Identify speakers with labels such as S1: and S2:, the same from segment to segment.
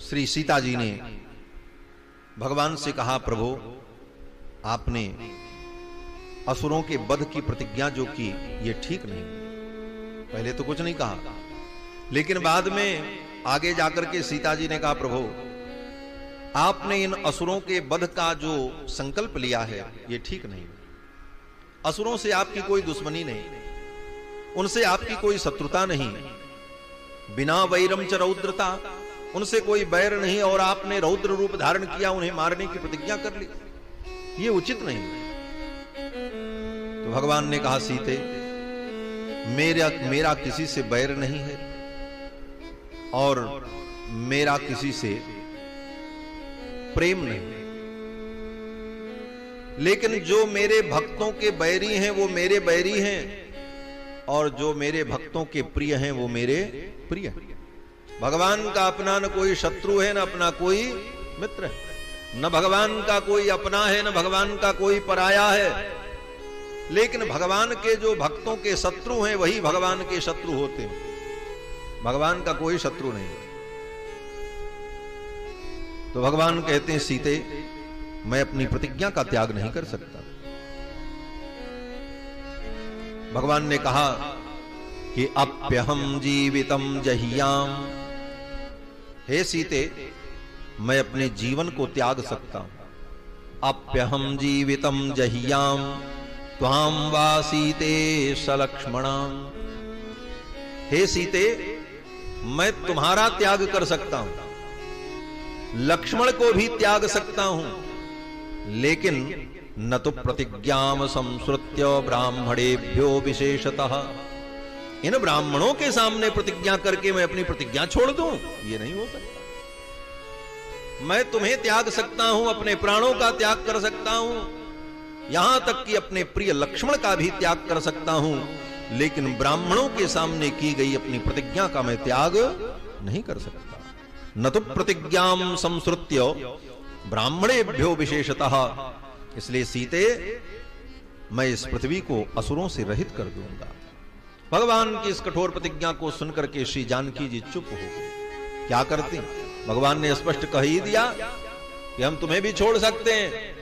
S1: श्री सीता जी ने भगवान से कहा, प्रभु आपने असुरों के वध की प्रतिज्ञा जो की ये ठीक नहीं। पहले तो कुछ नहीं कहा, लेकिन बाद में आगे जाकर के सीता जी ने कहा, प्रभु आपने इन असुरों के वध का जो संकल्प लिया है ये ठीक नहीं। असुरों से आपकी कोई दुश्मनी नहीं, उनसे आपकी कोई शत्रुता नहीं, बिना वैरम च रौद्रता, उनसे कोई बैर नहीं, और आपने रौद्र रूप धारण किया, उन्हें मारने की प्रतिज्ञा कर ली, ये उचित नहीं। तो भगवान ने कहा, सीते मेरा किसी से बैर नहीं है और मेरा किसी से प्रेम नहीं, लेकिन जो मेरे भक्तों के बैरी हैं वो मेरे बैरी हैं, और जो मेरे भक्तों के प्रिय हैं वो मेरे प्रिय। भगवान का अपना न कोई शत्रु है, न अपना कोई मित्र है, न भगवान का कोई अपना है, न भगवान का कोई पराया है, लेकिन भगवान के जो भक्तों के शत्रु हैं वही भगवान के शत्रु होते हैं, भगवान का कोई शत्रु नहीं। तो भगवान कहते हैं, सीते मैं अपनी प्रतिज्ञा का त्याग नहीं कर सकता। भगवान ने कहा कि अप्यहम जीवितम जहियाम, हे सीते मैं अपने जीवन को त्याग सकता हूं। अप्यहम जीवितम जहियाम त्वाम वा सीते सलक्ष्मणाम, हे सीते मैं तुम्हारा त्याग कर सकता हूं, लक्ष्मण को भी त्याग सकता हूं, लेकिन न तो प्रतिज्ञाम संश्रुत्य ब्राह्मणेभ्यो विशेषतः, इन ब्राह्मणों के सामने प्रतिज्ञा करके मैं अपनी प्रतिज्ञा छोड़ दूं, ये नहीं हो सकता। मैं तुम्हें त्याग सकता हूं, अपने प्राणों का त्याग कर सकता हूं, यहां तक कि अपने प्रिय लक्ष्मण का भी त्याग कर सकता हूं, लेकिन ब्राह्मणों के सामने की गई अपनी प्रतिज्ञा का मैं त्याग नहीं कर सकता। न तो प्रतिज्ञाम संश्रुत्य ब्राह्मणेभ्यो विशेषतः, इसलिए सीते मैं इस पृथ्वी को असुरों से रहित कर दूंगा। भगवान की इस कठोर प्रतिज्ञा को सुनकर के श्री जानकी जी चुप हो गए। क्या करती? भगवान ने स्पष्ट कह ही दिया कि हम तुम्हें भी छोड़ सकते हैं,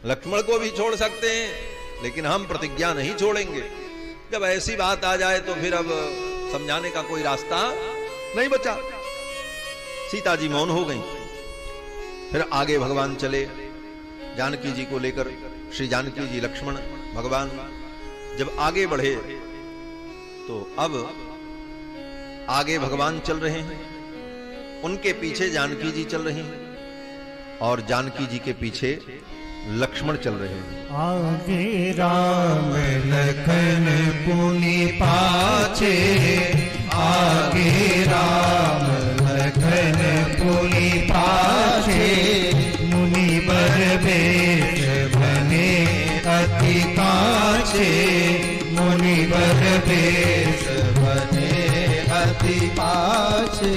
S1: लक्ष्मण को भी छोड़ सकते हैं, लेकिन हम प्रतिज्ञा नहीं छोड़ेंगे। जब ऐसी बात आ जाए तो फिर अब समझाने का कोई रास्ता नहीं बचा। सीता जी मौन हो गई। फिर आगे भगवान चले जानकी जी को लेकर। श्री जानकी जी, लक्ष्मण, भगवान जब आगे बढ़े तो अब आगे भगवान चल रहे हैं, उनके पीछे जानकी जी चल रही हैं, और जानकी जी के पीछे लक्ष्मण चल रहे हैं।
S2: आगे राम लखन पुनि पाछे, आगे राम लखन पुनि पाछे, मुनि बर बेश बने अति काछे, मुनि बर बेश बने अति पाछे,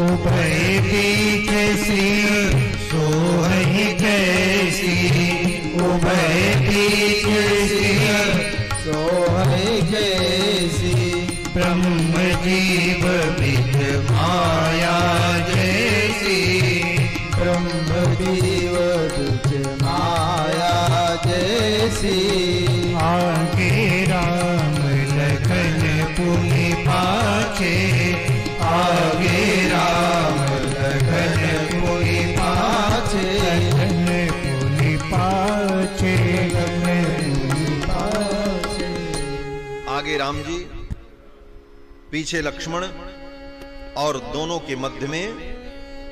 S2: उभय बीच सिर सोहि कैसी, उभय बीच सिर सोहि कैसी, ब्रह्म जीव विद माया जैसी, ब्रह्म जीव विद माया जैसी, आगे राम लखन पुनि पाछे, आगे राम लखन पुनि पाछे, लखन पुनि पाछे, लखन पुनि पाछे।
S1: आगे राम जी, पीछे लक्ष्मण, और दोनों के मध्य में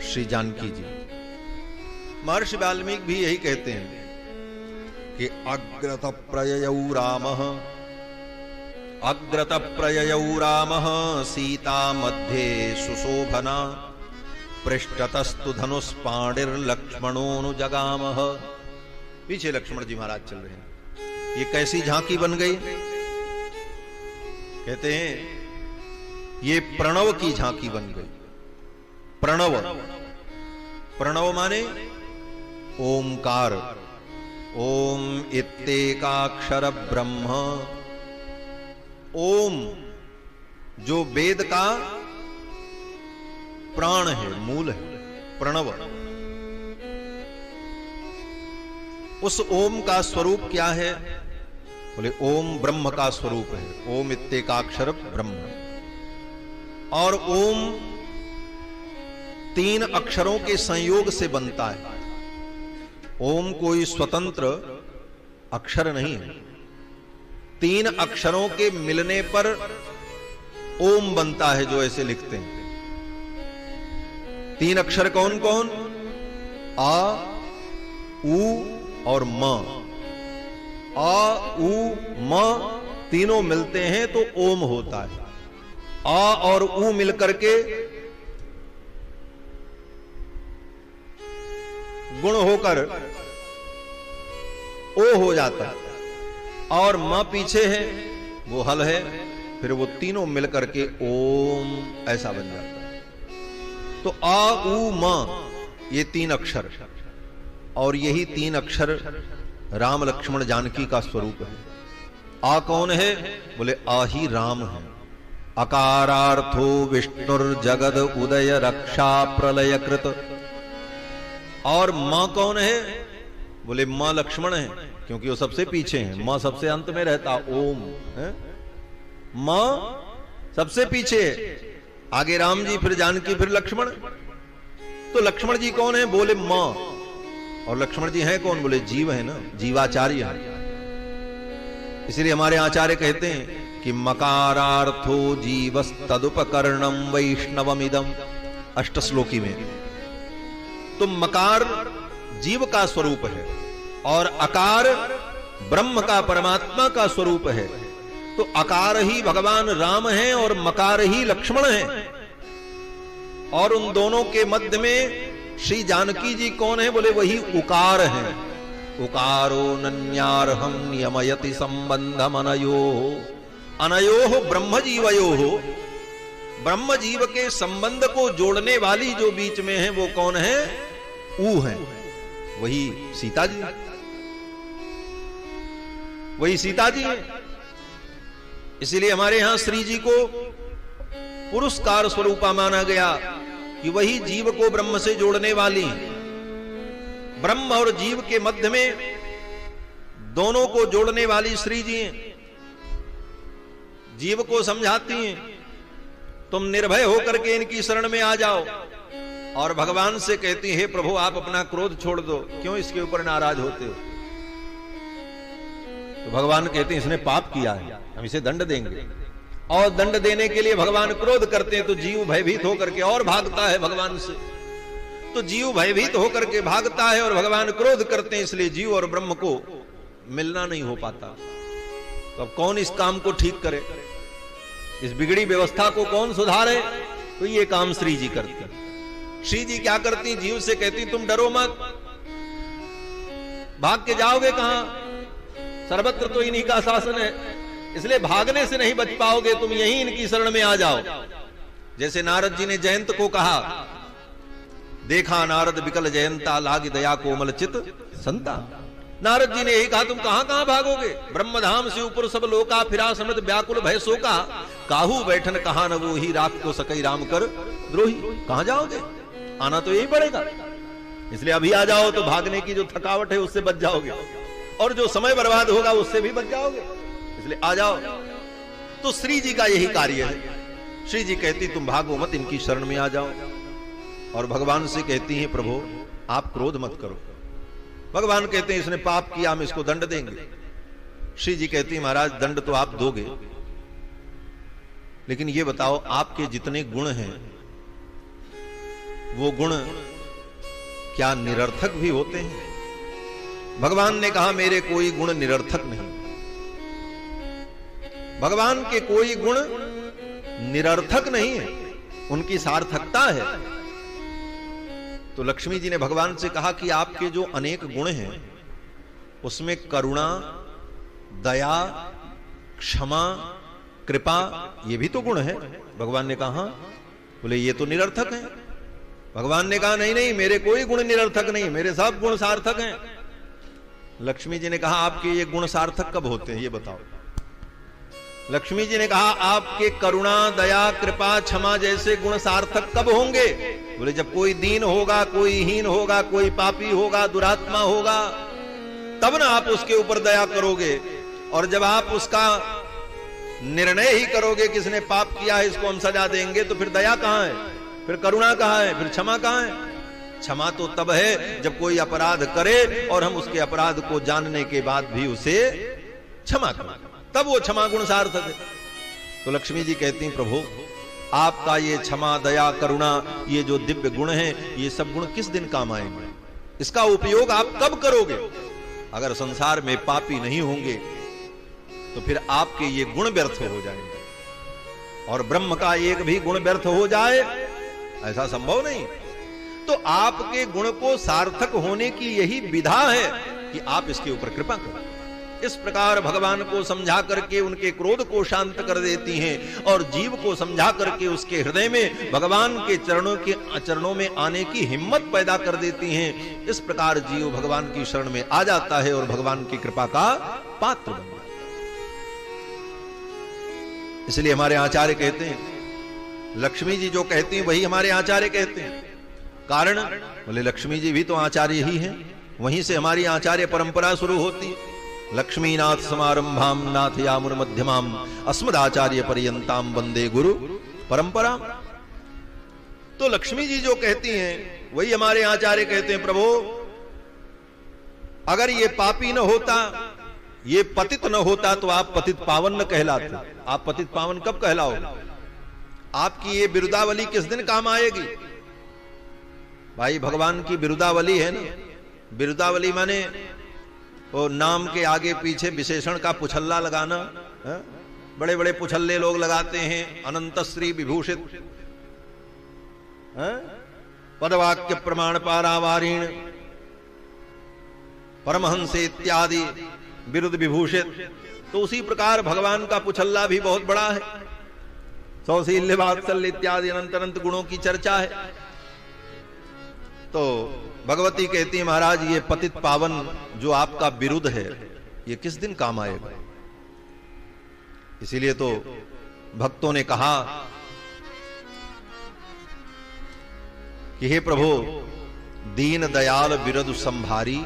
S1: श्री जानकी जी। महर्षि वाल्मीकि भी यही कहते हैं कि अग्रत प्रययौ रामः, अग्रत प्रययौ रामः, सीता मध्ये सुशोभना, पृष्ठतस्तु धनुष्पाणिर्लक्ष्मणोऽनुजगामः। पीछे लक्ष्मण जी महाराज चल रहे हैं। ये कैसी झांकी बन गई? कहते हैं ये प्रणव की झांकी बन गई। प्रणव, प्रणव माने ओमकार, ओम इत्येकाक्षर ब्रह्म। ओम जो वेद का प्राण है, मूल है, प्रणव। उस ओम का स्वरूप क्या है? बोले ओम ब्रह्म का स्वरूप है। ओम इत्तेकाक्षर ब्रह्म। और ओम 3 अक्षरों के संयोग से बनता है। ओम कोई स्वतंत्र अक्षर नहीं है। 3 अक्षरों के मिलने पर ओम बनता है, जो ऐसे लिखते हैं। 3 अक्षर कौन कौन? आ, उ और म। आ, उ, म तीनों मिलते हैं तो ओम होता है। आ और उ मिलकर के गुण होकर ओ हो जाता है, और म पीछे है, वो हल है, फिर वो तीनों मिलकर के ओम ऐसा बन जाता है। तो आ, उ, म ये 3 अक्षर, और यही 3 अक्षर राम लक्ष्मण जानकी का स्वरूप है। आ कौन है? बोले आ ही राम है। अकारार्थो विष्णुर्जगद उदय रक्षा प्रलय कृत। और मां कौन है? बोले मां लक्ष्मण है, क्योंकि वो सबसे पीछे हैं। मां सबसे अंत में रहता, ओम है। मां सबसे पीछे है, आगे राम जी, फिर जानकी, फिर लक्ष्मण। तो लक्ष्मण जी कौन है? बोले मां। और लक्ष्मण जी हैं कौन? बोले जीव है ना, जीवाचार्य है। इसलिए हमारे आचार्य कहते हैं कि मकारार्थो जीवस्तदुपकरणम वैष्णवमिदम, अष्टश्लोकी में। तो मकार जीव का स्वरूप है, और अकार ब्रह्म का, परमात्मा का स्वरूप है। तो अकार ही भगवान राम है और मकार ही लक्ष्मण है। और उन दोनों के मध्य में श्री जानकी जी कौन है? बोले वही उकार है। उकारो नन्यार्हं नियमयति संबंधम अनयोः। अनयोः ब्रह्म जीवयोः। ब्रह्म जीव के संबंध को जोड़ने वाली जो बीच में है, वो कौन है? ऊ है, वही सीता जी। वही सीता जी है। इसलिए हमारे यहां श्री जी को पुरस्कार स्वरूपा माना गया, कि वही जीव को ब्रह्म से जोड़ने वाली, ब्रह्म और जीव के मध्य में दोनों को जोड़ने वाली श्री जी हैं। जीव को समझाती हैं, तुम निर्भय होकर के इनकी शरण में आ जाओ। और भगवान से कहती है, प्रभु आप अपना क्रोध छोड़ दो, क्यों इसके ऊपर नाराज होते हो? तो भगवान कहते हैं इसने पाप किया है, हम इसे दंड देंगे। और दंड देने के लिए भगवान क्रोध करते हैं, तो जीव भयभीत होकर के और भागता है भगवान से। तो जीव भयभीत होकर के भागता है और भगवान क्रोध करते हैं, इसलिए जीव और ब्रह्म को मिलना नहीं हो पाता। तो अब कौन इस काम को ठीक करे? इस बिगड़ी व्यवस्था को कौन सुधारे? तो ये काम श्री जी करती हैं। श्री जी क्या करती? जीव से कहती तुम डरो मत, भाग के जाओगे कहां? सर्वत्र तो इन्हीं का शासन है, इसलिए भागने से नहीं बच पाओगे, तुम यहीं इनकी शरण में आ जाओ। जैसे नारद जी ने जयंत को कहा, देखा नारद विकल जयंता लागी दया कोमल चित संता। नारद जी ने यही कहा, तुम कहां कहां भागोगे? ब्रह्मधाम से ऊपर सब लोका, फिरा समृत व्याकुल भय शोका। काहू बैठन कहा न वो ही, रात को सकई राम कर द्रोही। कहां जाओगे? आना तो यही पड़ेगा। इसलिए अभी आ जाओ, तो भागने की जो थकावट है उससे बच जाओगे, और जो समय बर्बाद होगा उससे भी बच जाओगे। इसलिए आ जाओ। तो श्री जी का यही कार्य है। श्री जी कहती तुम भागो मत, इनकी शरण में आ जाओ। और भगवान से कहती हैं, प्रभु आप क्रोध मत करो। भगवान कहते हैं इसने पाप किया, हम इसको दंड देंगे। श्री जी कहती है, महाराज दंड तो आप दोगे, लेकिन ये बताओ आपके जितने गुण हैं, वो गुण क्या निरर्थक भी होते हैं? भगवान ने कहा मेरे कोई गुण निरर्थक नहीं। भगवान के कोई गुण निरर्थक नहीं है, उनकी सार्थकता है। तो लक्ष्मी जी ने भगवान से कहा कि आपके जो अनेक गुण हैं, उसमें करुणा, दया, क्षमा, कृपा, ये भी तो गुण है। भगवान ने कहा, बोले ये तो निरर्थक है। भगवान ने कहा नहीं नहीं, मेरे कोई गुण निरर्थक नहीं, मेरे सब गुण सार्थक हैं। लक्ष्मी जी ने कहा आपके ये गुण सार्थक कब होते हैं, ये बताओ। लक्ष्मी जी ने कहा आपके करुणा, दया, कृपा, क्षमा जैसे गुण सार्थक कब होंगे? बोले जब कोई दीन होगा, कोई हीन होगा, कोई पापी होगा, दुरात्मा होगा, तब ना आप उसके ऊपर दया करोगे। और जब आप उसका निर्णय ही करोगे कि इसने पाप किया है, इसको हम सजा देंगे, तो फिर दया कहां है, फिर करुणा कहां है, फिर क्षमा कहां है? क्षमा तो तब है जब कोई अपराध करे और हम उसके अपराध को जानने के बाद भी उसे क्षमा करें, तब वो क्षमा गुण सार्थक है। तो लक्ष्मी जी कहती हैं प्रभु आपका ये क्षमा, दया, करुणा, ये जो दिव्य गुण हैं, ये सब गुण किस दिन काम आएंगे? इसका उपयोग आप कब करोगे? अगर संसार में पापी नहीं होंगे तो फिर आपके ये गुण व्यर्थ हो जाएंगे। और ब्रह्म का एक भी गुण व्यर्थ हो जाए ऐसा संभव नहीं। तो आपके गुण को सार्थक होने की यही विधा है कि आप इसके ऊपर कृपा करें। इस प्रकार भगवान को समझा करके उनके क्रोध को शांत कर देती हैं और जीव को समझा करके उसके हृदय में भगवान के चरणों में आने की हिम्मत पैदा कर देती हैं। इस प्रकार जीव भगवान की शरण में आ जाता है और भगवान की कृपा का पात्र बन जाता है। इसलिए हमारे आचार्य कहते हैं, लक्ष्मी जी जो कहती हैं वही हमारे आचार्य कहते हैं। कारण बोले लक्ष्मी जी भी तो आचार्य ही हैं, वहीं से हमारी आचार्य परंपरा शुरू होती है। लक्ष्मीनाथ समारंभाम नाथयामुन मध्यमाम अस्मदाचार्य पर्यंताम वंदे गुरु परंपरा। तो लक्ष्मी जी जो कहती हैं वही हमारे आचार्य कहते हैं। प्रभु अगर ये पापी न होता, ये पतित न होता, तो आप पतित पावन न कहलाते। आप पतित पावन कब कहलाओगे? आपकी ये बिरुदावली किस दिन काम आएगी? भाई भगवान की बिरुदावली है ना, बिरुदावली माने वो नाम के आगे पीछे विशेषण का पुछल्ला लगाना। बड़े बड़े पुछल्ले लोग लगाते हैं, अनंत श्री विभूषित, पदवाक्य प्रमाण पारावारीण, परमहंस इत्यादि बिरुद विभूषित। तो उसी प्रकार भगवान का पुछल्ला भी बहुत बड़ा है। सौशील्य, वात्सल्य इत्यादि अनंत अनंत गुणों की चर्चा है। तो भगवती कहती है महाराज ये पतित पावन जो आपका विरुद्ध है ये किस दिन काम आएगा? इसीलिए तो भक्तों ने कहा कि हे प्रभु दीन दयाल विरद संभारी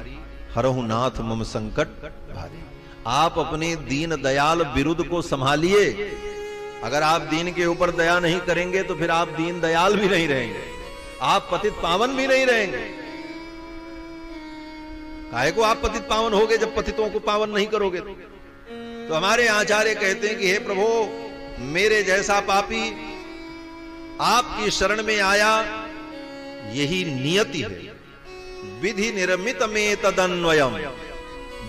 S1: हरहु नाथ मम संकट भारी। आप अपने दीन दयाल विरुद्ध को संभालिए। अगर आप दीन के ऊपर दया नहीं करेंगे तो फिर आप दीन दयाल भी नहीं रहेंगे, आप पतित पावन भी नहीं रहेंगे। काहे को आप पतित पावन होगे जब पतितों को पावन नहीं करोगे? तो हमारे आचार्य कहते हैं कि हे प्रभु मेरे जैसा पापी आपकी शरण में आया, यही नियति है। विधि निर्मितम एतदन्वयम,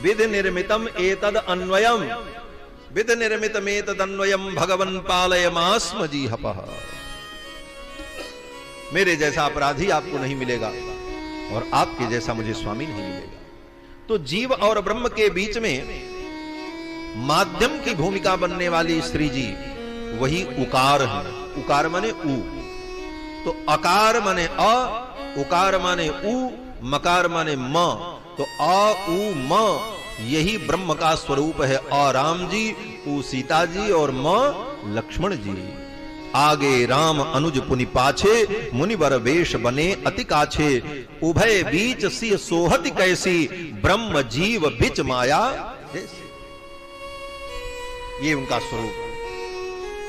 S1: विधि निर्मितम एतद अन्वयम, विधि निर्मितम एतदन्वयम भगवन् पालयमास्म जीहपः। मेरे जैसा अपराधी आपको नहीं मिलेगा और आपके जैसा मुझे स्वामी नहीं मिलेगा। तो जीव और ब्रह्म के बीच में माध्यम की भूमिका बनने वाली श्री जी वही उकार है। उकार माने उ, तो अकार माने अ, उकार माने उ, मकार माने म। तो अ उ म यही ब्रह्म का स्वरूप है। अ राम जी, उ सीता जी और म लक्ष्मण जी। आगे राम अनुज पुनि पाछे, मुनिवर वेश बने अति काछे। उभय बीच सी सोहति कैसी, ब्रह्म जीव बिच माया जैसी। ये उनका स्वरूप।